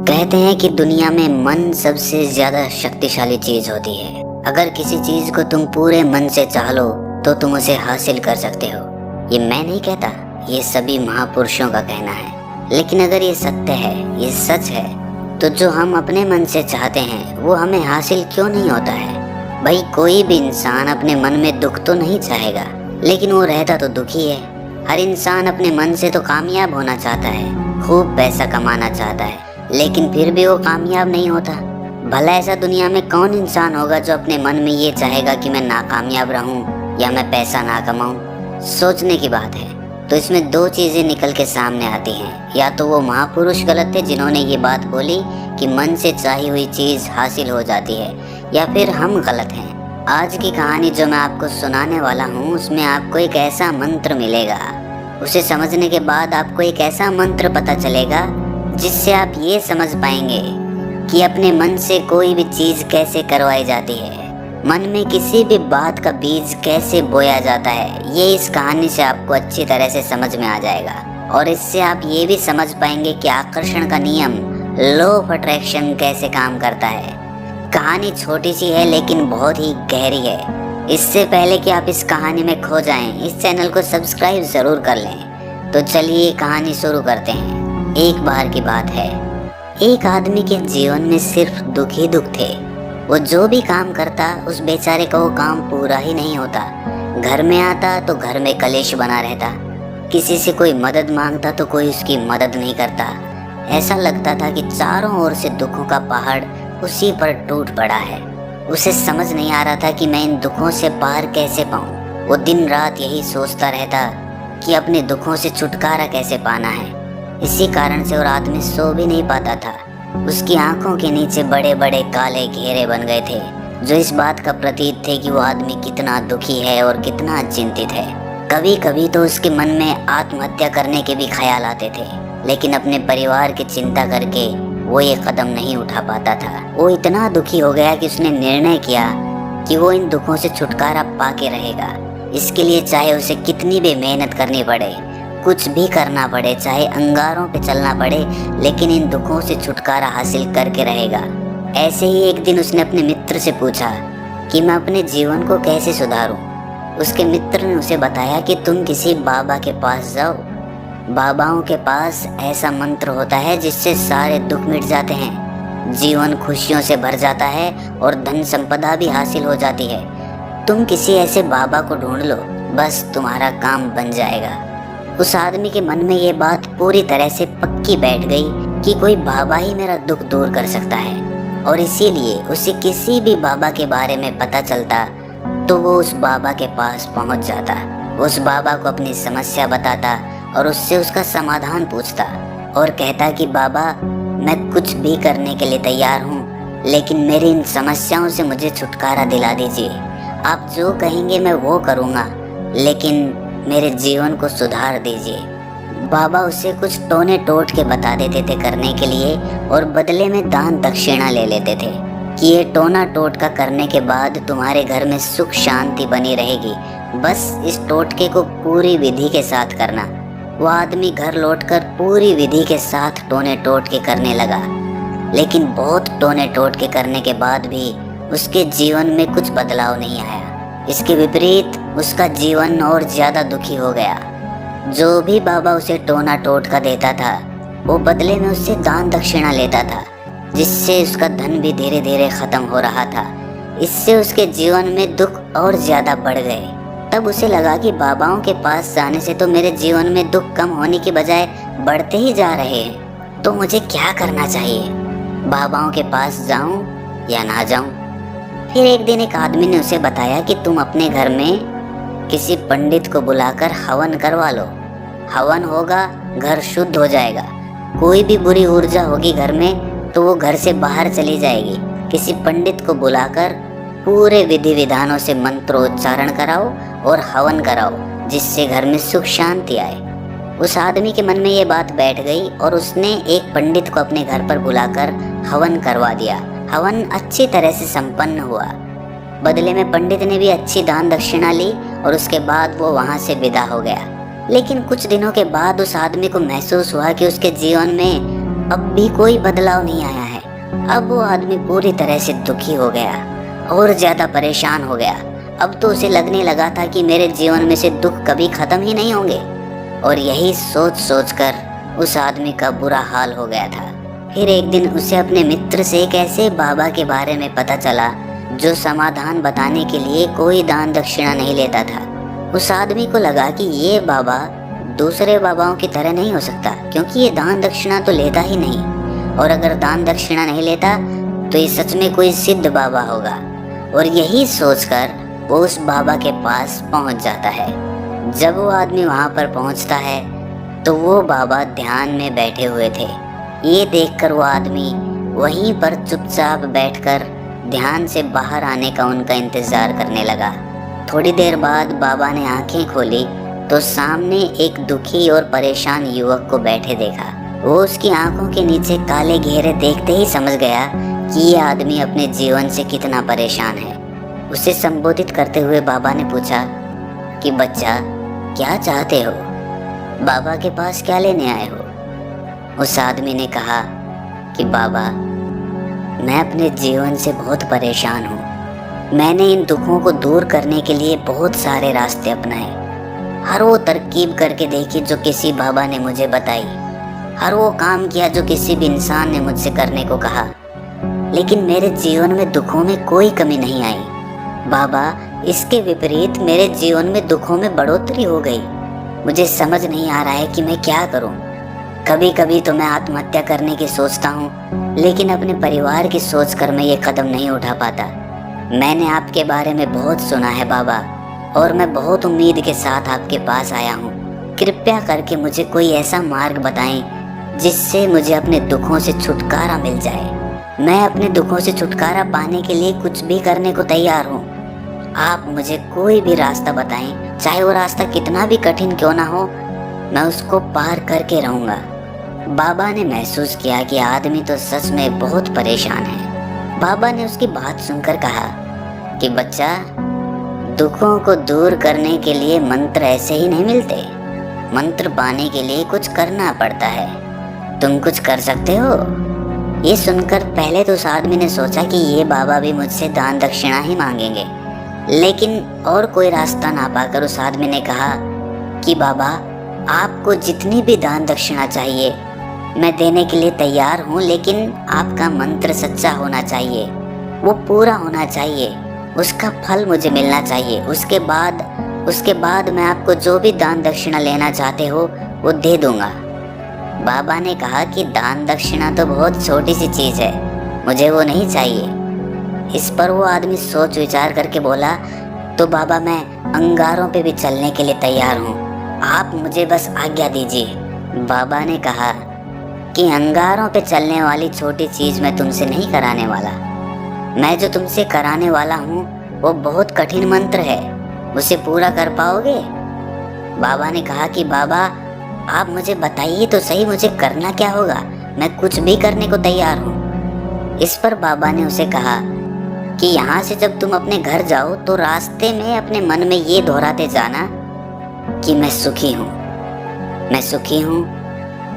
कहते हैं कि दुनिया में मन सबसे ज्यादा शक्तिशाली चीज होती है। अगर किसी चीज को तुम पूरे मन से चाह लो तो तुम उसे हासिल कर सकते हो। ये मैं नहीं कहता, ये सभी महापुरुषों का कहना है। लेकिन अगर ये सत्य है, ये सच है, तो जो हम अपने मन से चाहते हैं वो हमें हासिल क्यों नहीं होता है। भाई कोई भी इंसान अपने मन में दुख तो नहीं चाहेगा, लेकिन वो रहता तो दुखी है। हर इंसान अपने मन से तो कामयाब होना चाहता है, खूब पैसा कमाना चाहता है, लेकिन फिर भी वो कामयाब नहीं होता। भला ऐसा दुनिया में कौन इंसान होगा जो अपने मन में ये चाहेगा कि मैं नाकामयाब रहूं या मैं पैसा ना कमाऊं। सोचने की बात है। तो इसमें दो चीजें निकल के सामने आती हैं। या तो वो महापुरुष गलत थे जिन्होंने ये बात बोली कि मन से चाही हुई चीज हासिल हो जाती है, या फिर हम गलत हैं। आज की कहानी जो मैं आपको सुनाने वाला हूँ उसमें आपको एक ऐसा मंत्र मिलेगा। उसे समझने के बाद आपको एक ऐसा मंत्र पता चलेगा जिससे आप ये समझ पाएंगे कि अपने मन से कोई भी चीज कैसे करवाई जाती है, मन में किसी भी बात का बीज कैसे बोया जाता है। ये इस कहानी से आपको अच्छी तरह से समझ में आ जाएगा। और इससे आप ये भी समझ पाएंगे कि आकर्षण का नियम, लॉ ऑफ अट्रैक्शन कैसे काम करता है। कहानी छोटी सी है लेकिन बहुत ही गहरी है। इससे पहले कि आप इस कहानी में खो जाएं, इस चैनल को सब्सक्राइब जरूर कर लें। तो चलिए कहानी शुरू करते हैं। एक बार की बात है, एक आदमी के जीवन में सिर्फ दुख ही दुख थे। वो जो भी काम करता उस बेचारे का वो काम पूरा ही नहीं होता। घर में आता तो घर में कलेश बना रहता, किसी से कोई मदद मांगता तो कोई उसकी मदद नहीं करता। ऐसा लगता था कि चारों ओर से दुखों का पहाड़ उसी पर टूट पड़ा है। उसे समझ नहीं आ रहा था कि मैं इन दुखों से पार कैसे पाऊं। वो दिन रात यही सोचता रहता कि अपने दुखों से छुटकारा कैसे पाना है। इसी कारण से और आदमी सो भी नहीं पाता था। उसकी आंखों के नीचे बड़े बड़े काले घेरे बन गए थे, जो इस बात का प्रतीक थे कि वो आदमी कितना दुखी है और कितना चिंतित है। कभी कभी तो उसके मन में आत्महत्या करने के भी ख्याल आते थे, लेकिन अपने परिवार की चिंता करके वो ये कदम नहीं उठा पाता था। वो इतना दुखी हो गया कि उसने निर्णय किया कि वो इन दुखों से छुटकारा पाके रहेगा। इसके लिए चाहे उसे कितनी भी मेहनत करनी पड़े, कुछ भी करना पड़े, चाहे अंगारों पे चलना पड़े, लेकिन इन दुखों से छुटकारा हासिल करके रहेगा। ऐसे ही एक दिन उसने अपने मित्र से पूछा कि मैं अपने जीवन को कैसे सुधारूं। उसके मित्र ने उसे बताया कि तुम किसी बाबा के पास जाओ। बाबाओं के पास ऐसा मंत्र होता है जिससे सारे दुख मिट जाते हैं, जीवन खुशियों से भर जाता है और धन संपदा भी हासिल हो जाती है। तुम किसी ऐसे बाबा को ढूंढ लो, बस तुम्हारा काम बन जाएगा। उस आदमी के मन में ये बात पूरी तरह से पक्की बैठ गई कि कोई बाबा ही मेरा दुख दूर कर सकता है। और इसीलिए उसे किसी भी बाबा के बारे में पता चलता तो वो उस बाबा के पास पहुंच जाता, उस बाबा को अपनी समस्या बताता और उससे उसका समाधान पूछता और कहता कि बाबा मैं कुछ भी करने के लिए तैयार हूँ, लेकिन मेरी इन समस्याओं से मुझे छुटकारा दिला दीजिए। आप जो कहेंगे मैं वो करूँगा, लेकिन मेरे जीवन को सुधार दीजिए। बाबा उसे कुछ टोने टोट के बता देते थे करने के लिए, और बदले में दान दक्षिणा ले लेते थे कि ये टोना टोटका करने के बाद तुम्हारे घर में सुख शांति बनी रहेगी, बस इस टोटके को पूरी विधि के साथ करना। वो आदमी घर लौटकर पूरी विधि के साथ टोने टोटके करने लगा, लेकिन बहुत टोने टोटके करने के बाद भी उसके जीवन में कुछ बदलाव नहीं आया। इसके विपरीत उसका जीवन और ज्यादा दुखी हो गया। जो भी बाबा उसे टोना टोटका देता था वो बदले में उससे दान दक्षिणा लेता था, जिससे उसका धन भी धीरे धीरे खत्म हो रहा था। इससे उसके जीवन में दुख और ज्यादा बढ़ गए। तब उसे लगा कि बाबाओं के पास जाने से तो मेरे जीवन में दुख कम होने की बजाय बढ़ते ही जा रहे हैं, तो मुझे क्या करना चाहिए? बाबाओं के पास जाऊं या ना जाऊं? फिर एक दिन एक आदमी ने उसे बताया कि तुम अपने घर में किसी पंडित को बुलाकर हवन करवा लो। हवन होगा, घर शुद्ध हो जाएगा। कोई भी बुरी ऊर्जा होगी घर में तो वो घर से बाहर चली जाएगी। किसी पंडित को बुलाकर पूरे विधि विधानों से मंत्रोच्चारण कराओ और हवन कराओ, जिससे घर में सुख शांति आए। उस आदमी के मन में ये बात बैठ गई और उसने एक पंडित को अपने घर पर बुलाकर हवन करवा दिया। हवन अच्छी तरह से संपन्न हुआ। बदले में पंडित ने भी अच्छी दान दक्षिणा ली और उसके बाद वो वहाँ से विदा हो गया। लेकिन कुछ दिनों के बाद उस आदमी को महसूस हुआ कि उसके जीवन में अब भी कोई बदलाव नहीं आया है। अब वो आदमी पूरी तरह से दुखी हो गया और ज्यादा परेशान हो गया। अब तो उसे लगने लगा था कि मेरे जीवन में से दुख कभी खत्म ही नहीं होंगे। और यही सोच सोच कर उस आदमी का बुरा हाल हो गया था। फिर एक दिन उसे अपने मित्र से एक ऐसे बाबा के बारे में पता चला जो समाधान बताने के लिए कोई दान दक्षिणा नहीं लेता था। उस आदमी को लगा कि ये बाबा दूसरे बाबाओं की तरह नहीं हो सकता, क्योंकि ये दान दक्षिणा तो लेता ही नहीं, और अगर दान दक्षिणा नहीं लेता तो ये सच में कोई सिद्ध बाबा होगा। और यही सोचकर वो उस बाबा के पास पहुंच जाता है। जब वो आदमी वहां पर पहुंचता है तो वो बाबा ध्यान में बैठे हुए थे। ये देखकर वो आदमी वहीं पर चुपचाप बैठकर ध्यान से बाहर आने का उनका इंतजार करने लगा। थोड़ी देर बाद बाबा ने आंखें खोली तो सामने एक दुखी और परेशान युवक को बैठे देखा। वो उसकी आंखों के नीचे काले घेरे देखते ही समझ गया कि ये आदमी अपने जीवन से कितना परेशान है। उसे संबोधित करते हुए बाबा ने पूछा कि बच्चा, क्या चाहते हो? बाबा के पास क्या लेने आए हो? उस आदमी ने कहा कि बाबा, मैं अपने जीवन से बहुत परेशान हूँ। मैंने इन दुखों को दूर करने के लिए बहुत सारे रास्ते अपनाए। हर वो तरकीब करके देखी जो किसी बाबा ने मुझे बताई, हर वो काम किया जो किसी भी इंसान ने मुझसे करने को कहा, लेकिन मेरे जीवन में दुखों में कोई कमी नहीं आई। बाबा, इसके विपरीत मेरे जीवन में दुखों में बढ़ोतरी हो गई। मुझे समझ नहीं आ रहा है कि मैं क्या करूं। कभी कभी तो मैं आत्महत्या करने की सोचता हूं, लेकिन अपने परिवार की सोच कर मैं ये कदम नहीं उठा पाता। मैंने आपके बारे में बहुत सुना है बाबा, और मैं बहुत उम्मीद के साथ आपके पास आया हूँ। कृपया करके मुझे कोई ऐसा मार्ग बताएं जिससे मुझे अपने दुखों से छुटकारा मिल जाए। मैं अपने दुखों से छुटकारा पाने के लिए कुछ भी करने को तैयार हूँ। आप मुझे कोई भी रास्ता बताएं, चाहे वो रास्ता कितना भी कठिन क्यों ना हो, मैं उसको पार करके रहूँगा। बाबा ने महसूस किया कि आदमी तो सच में बहुत परेशान है। बाबा ने उसकी बात सुनकर कहा कि बच्चा, दुखों को दूर करने के लिए मंत्र ऐसे ही नहीं मिलते। मंत्र पाने के लिए कुछ करना पड़ता है। तुम कुछ कर सकते हो? ये सुनकर पहले तो उस आदमी ने सोचा कि ये बाबा भी मुझसे दान दक्षिणा ही मांगेंगे, लेकिन और कोई रास्ता ना पाकर उस आदमी ने कहा कि बाबा, आपको जितनी भी दान दक्षिणा चाहिए मैं देने के लिए तैयार हूँ, लेकिन आपका मंत्र सच्चा होना चाहिए, वो पूरा होना चाहिए, उसका फल मुझे मिलना चाहिए। उसके बाद मैं आपको जो भी दान दक्षिणा लेना चाहते हो वो दे दूंगा। बाबा ने कहा कि दान दक्षिणा तो बहुत छोटी सी चीज़ है, मुझे वो नहीं चाहिए। इस पर वो आदमी सोच विचार करके बोला, तो बाबा, मैं अंगारों पे भी चलने के लिए तैयार हूँ, आप मुझे बस आज्ञा दीजिए। बाबा ने कहा कि अंगारों पे चलने वाली छोटी चीज़ मैं तुमसे नहीं कराने वाला। मैं जो तुमसे कराने वाला हूँ वो बहुत कठिन मंत्र है, उसे पूरा कर पाओगे? बाबा ने कहा कि बाबा, आप मुझे बताइए तो सही, मुझे करना क्या होगा, मैं कुछ भी करने को तैयार हूँ। इस पर बाबा ने उसे कहा कि यहाँ से जब तुम अपने घर जाओ तो रास्ते में अपने मन में ये दोहराते जाना कि मैं सुखी हूँ, मैं सुखी हूँ,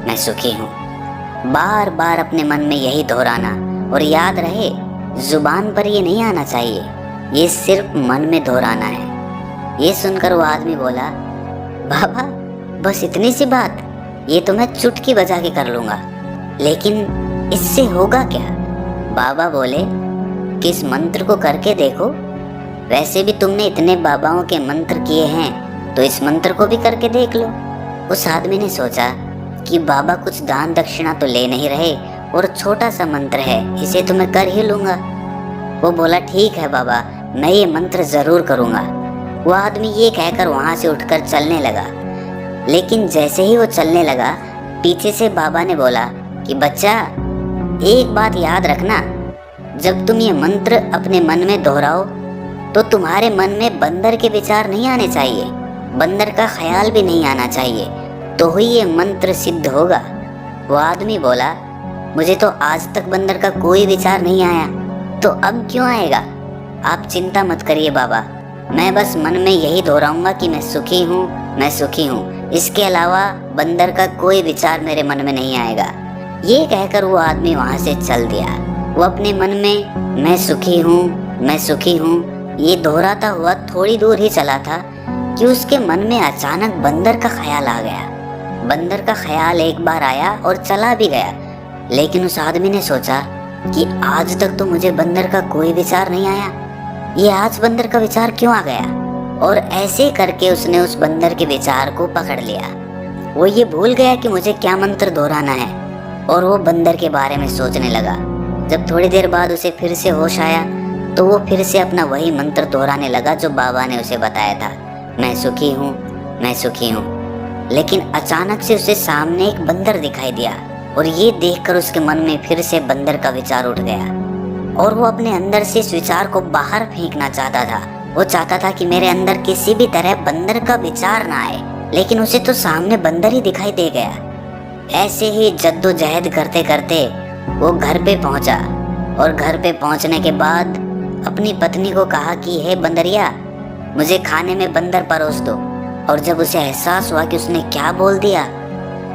मैं सुखी हूँ। बार बार अपने मन में यही दोहराना, और याद रहे जुबान पर ये नहीं आना चाहिए, ये सिर्फ मन में दोहराना है। ये सुनकर वो आदमी बोला, बाबा, बस इतनी सी बात, ये तो मैं चुटकी बजा के कर लूँगा, लेकिन इससे होगा क्या? बाबा बोले कि इस मंत्र को करके देखो, वैसे भी तुमने इतने बाबाओं के मंत्र किए हैं तो इस मंत्र को भी करके देख लो। उस आदमी ने सोचा कि बाबा कुछ दान दक्षिणा तो ले नहीं रहे और छोटा सा मंत्र है, इसे तो मैं कर ही लूँगा। वो बोला, ठीक है बाबा, मैं ये मंत्र ज़रूर करूँगा। वो आदमी ये कहकर वहाँ से उठकर चलने लगा, लेकिन जैसे ही वो चलने लगा पीछे से बाबा ने बोला कि बच्चा, एक बात याद रखना, जब तुम ये मंत्र अपने मन में दोहराओ तो तुम्हारे मन में बंदर के विचार नहीं आने चाहिए, बंदर का ख्याल भी नहीं आना चाहिए, तो ही ये मंत्र सिद्ध होगा। वो आदमी बोला, मुझे तो आज तक बंदर का कोई विचार नहीं आया, तो अब क्यों आएगा? आप चिंता मत करिए बाबा, मैं बस मन में यही दोहराऊंगा कि मैं सुखी हूँ, मैं सुखी हूँ। इसके अलावा बंदर का कोई विचार मेरे मन में नहीं आएगा। ये कहकर वो आदमी वहाँ से चल दिया। वो अपने मन में मैं सुखी हूँ, मैं सुखी हूँ ये दोहराता हुआ थोड़ी दूर ही चला था कि उसके मन में अचानक बंदर का ख्याल आ गया। बंदर का ख्याल एक बार आया और चला भी गया, लेकिन उस आदमी ने सोचा कि आज तक तो मुझे बंदर का कोई विचार नहीं आया, ये आज बंदर का विचार क्यों आ गया। और ऐसे करके उसने उस बंदर के विचार को पकड़ लिया। वो ये भूल गया कि मुझे क्या मंत्र दोहराना है और वो बंदर के बारे में सोचने लगा। जब थोड़ी देर बाद उसे फिर से होश आया तो वो फिर से अपना वही मंत्र दोहराने लगा जो बाबा ने उसे बताया था, मैं सुखी हूँ, मैं सुखी हूँ। लेकिन अचानक से उसे सामने एक बंदर दिखाई दिया और ये देखकर उसके मन में फिर से बंदर का विचार उठ गया और वो अपने अंदर से इस विचार को बाहर फेंकना चाहता था। वो चाहता था कि मेरे अंदर किसी भी तरह बंदर का विचार ना आए, लेकिन उसे तो सामने बंदर ही दिखाई दे गया। ऐसे ही जद्दोजहद करते करते वो घर पे पहुंचा और घर पे पहुंचने के बाद अपनी पत्नी को कहा कि हे बंदरिया, मुझे खाने में बंदर परोस दो। और जब उसे एहसास हुआ कि उसने क्या बोल दिया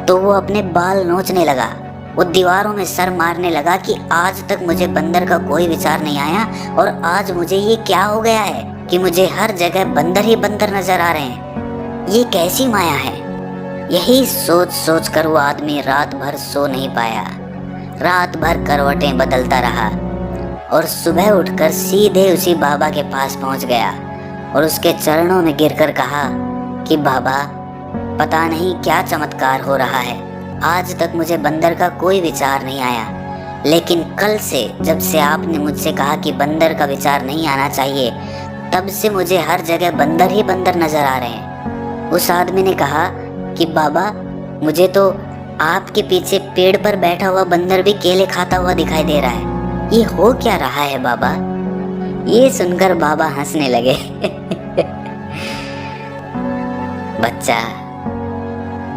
तो वो अपने बाल नोचने लगा। वो दीवारों में सर मारने लगा कि आज तक मुझे बंदर का कोई विचार नहीं आया और आज मुझे ये क्या हो गया है कि मुझे हर जगह बंदर ही बंदर नजर आ रहे हैं, ये कैसी माया है। यही सोच सोच कर वो आदमी रात भर सो नहीं पाया। रात भर करवटें बदलता रहा और सुबह उठकर सीधे उसी बाबा के पास पहुंच गया और उसके चरणों में गिरकर कहा कि बाबा, पता नहीं क्या चमत्कार हो रहा है, आज तक मुझे बंदर का कोई विचार नहीं आया, लेकिन कल से जब से आपने मुझसे कहा कि बंदर का विचार नहीं आना चाहिए, तब से मुझे हर जगह बंदर ही बंदर नजर आ रहे हैं। उस आदमी ने कहा कि बाबा, मुझे तो आपके पीछे पेड़ पर बैठा हुआ बंदर भी केले खाता हुआ दिखाई दे रहा है, ये हो क्या रहा है बाबा। ये सुनकर बाबा हंसने लगे। बच्चा,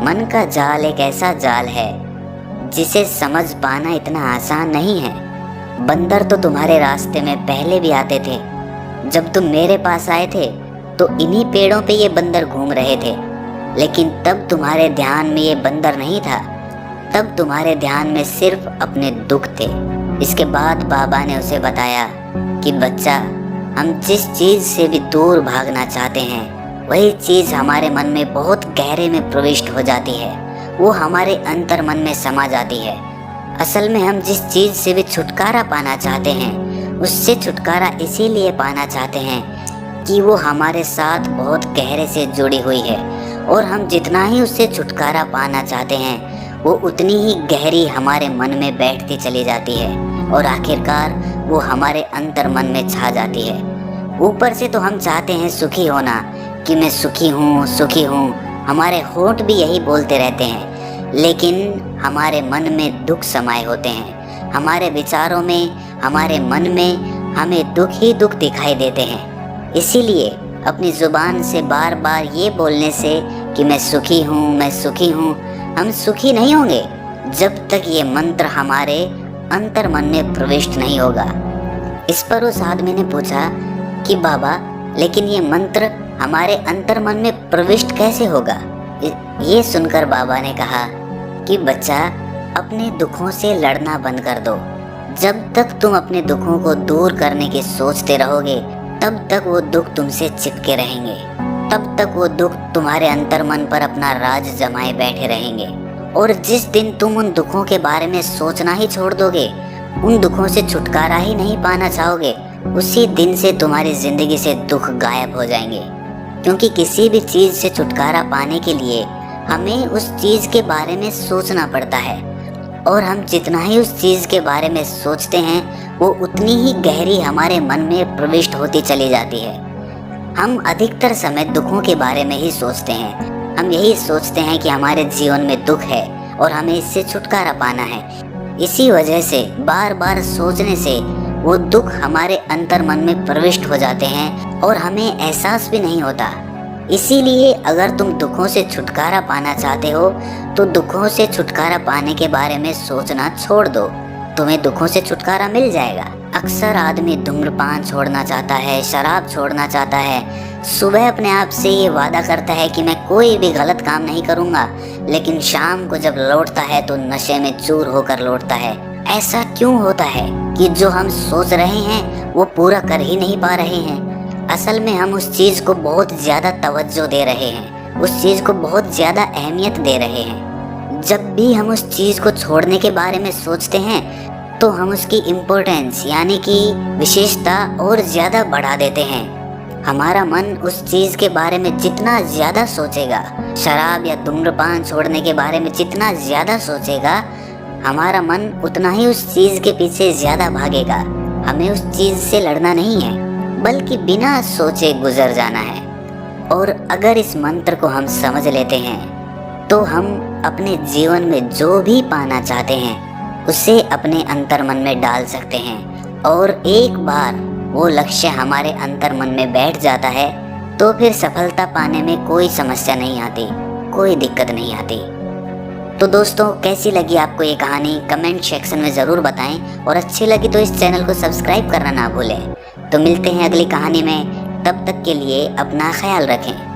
मन का जाल एक ऐसा जाल है जिसे समझ पाना इतना आसान नहीं है। बंदर तो तुम्हारे रास्ते में पहले भी आते थे। जब तुम मेरे पास आए थे तो इन्हीं पेड़ों पे ये बंदर घूम रहे थे, लेकिन तब तुम्हारे ध्यान में ये बंदर नहीं था, तब तुम्हारे ध्यान में सिर्फ अपने दुख थे। इसके बाद बाबा ने उसे बताया कि बच्चा, हम जिस चीज से भी दूर भागना चाहते हैं वही चीज हमारे मन में बहुत गहरे में प्रविष्ट हो जाती है, वो हमारे अंतर मन में समा जाती है। असल में हम जिस चीज से भी छुटकारा पाना चाहते हैं उससे छुटकारा इसीलिए पाना चाहते हैं कि वो हमारे साथ बहुत गहरे से जुड़ी हुई है, और हम जितना ही उससे छुटकारा पाना चाहते हैं वो उतनी ही गहरी हमारे मन में बैठती चली जाती है और आखिरकार वो हमारे अंतर मन में छा जाती है। ऊपर से तो हम चाहते हैं सुखी होना कि मैं सुखी हूँ, सुखी हूँ, हमारे होंठ भी यही बोलते रहते हैं, लेकिन हमारे मन में दुख समाये होते हैं। हमारे विचारों में, हमारे मन में हमें दुख ही दुख दिखाई देते हैं। इसीलिए अपनी ज़ुबान से बार बार ये बोलने से कि मैं सुखी हूँ, मैं सुखी हूँ, हम सुखी नहीं होंगे जब तक ये मंत्र हमारे अंतर मन में प्रविष्ट नहीं होगा। इस पर उस आदमी ने पूछा कि बाबा, लेकिन ये मंत्र हमारे अंतर मन में प्रविष्ट कैसे होगा। ये सुनकर बाबा ने कहा कि बच्चा, अपने दुखों से लड़ना बंद कर दो। जब तक तुम अपने दुखों को दूर करने की सोचते रहोगे तब तक वो दुख तुमसे चिपके रहेंगे, तब तक वो दुख तुम्हारे अंतर मन पर अपना राज जमाए बैठे रहेंगे। और जिस दिन तुम उन दुखों के बारे में सोचना ही छोड़ दोगे, उन दुखों से छुटकारा ही नहीं पाना चाहोगे, उसी दिन से तुम्हारी जिंदगी से दुख गायब हो जाएंगे। क्योंकि किसी भी चीज़ से छुटकारा पाने के लिए हमें उस चीज़ के बारे में सोचना पड़ता है, और हम जितना ही उस चीज़ के बारे में सोचते हैं वो उतनी ही गहरी हमारे मन में प्रविष्ट होती चली जाती है। हम अधिकतर समय दुखों के बारे में ही सोचते हैं। हम यही सोचते हैं कि हमारे जीवन में दुख है और हमें इससे छुटकारा पाना है। इसी वजह से बार बार सोचने से वो दुख हमारे अंतर मन में प्रविष्ट हो जाते हैं और हमें एहसास भी नहीं होता। इसीलिए अगर तुम दुखों से छुटकारा पाना चाहते हो तो दुखों से छुटकारा पाने के बारे में सोचना छोड़ दो, तुम्हें दुखों से छुटकारा मिल जाएगा। अक्सर आदमी धूम्रपान छोड़ना चाहता है, शराब छोड़ना चाहता है, सुबह अपने आप से ये वादा करता है कि मैं कोई भी गलत काम नहीं करूँगा, लेकिन शाम को जब लौटता है तो नशे में चूर होकर लौटता है। ऐसा क्यों होता है कि जो हम सोच रहे हैं वो पूरा कर ही नहीं पा रहे हैं? असल में हम उस चीज़ को बहुत ज़्यादा तवज्जो दे रहे हैं, उस चीज़ को बहुत ज़्यादा अहमियत दे रहे हैं। जब भी हम उस चीज़ को छोड़ने के बारे में सोचते हैं तो हम उसकी इम्पोर्टेंस यानी कि विशेषता और ज़्यादा बढ़ा देते हैं। हमारा मन उस चीज़ के बारे में जितना ज़्यादा सोचेगा, शराब या धूम्रपान छोड़ने के बारे में जितना ज़्यादा सोचेगा, हमारा मन उतना ही उस चीज़ के पीछे ज़्यादा भागेगा। हमें उस चीज़ से लड़ना नहीं है, बल्कि बिना सोचे गुजर जाना है। और अगर इस मंत्र को हम समझ लेते हैं तो हम अपने जीवन में जो भी पाना चाहते हैं उसे अपने अंतर मन में डाल सकते हैं। और एक बार वो लक्ष्य हमारे अंतर मन में बैठ जाता है तो फिर सफलता पाने में कोई समस्या नहीं आती, कोई दिक्कत नहीं आती। तो दोस्तों, कैसी लगी आपको ये कहानी कमेंट सेक्शन में ज़रूर बताएं, और अच्छी लगी तो इस चैनल को सब्सक्राइब करना ना भूलें। तो मिलते हैं अगली कहानी में, तब तक के लिए अपना ख्याल रखें।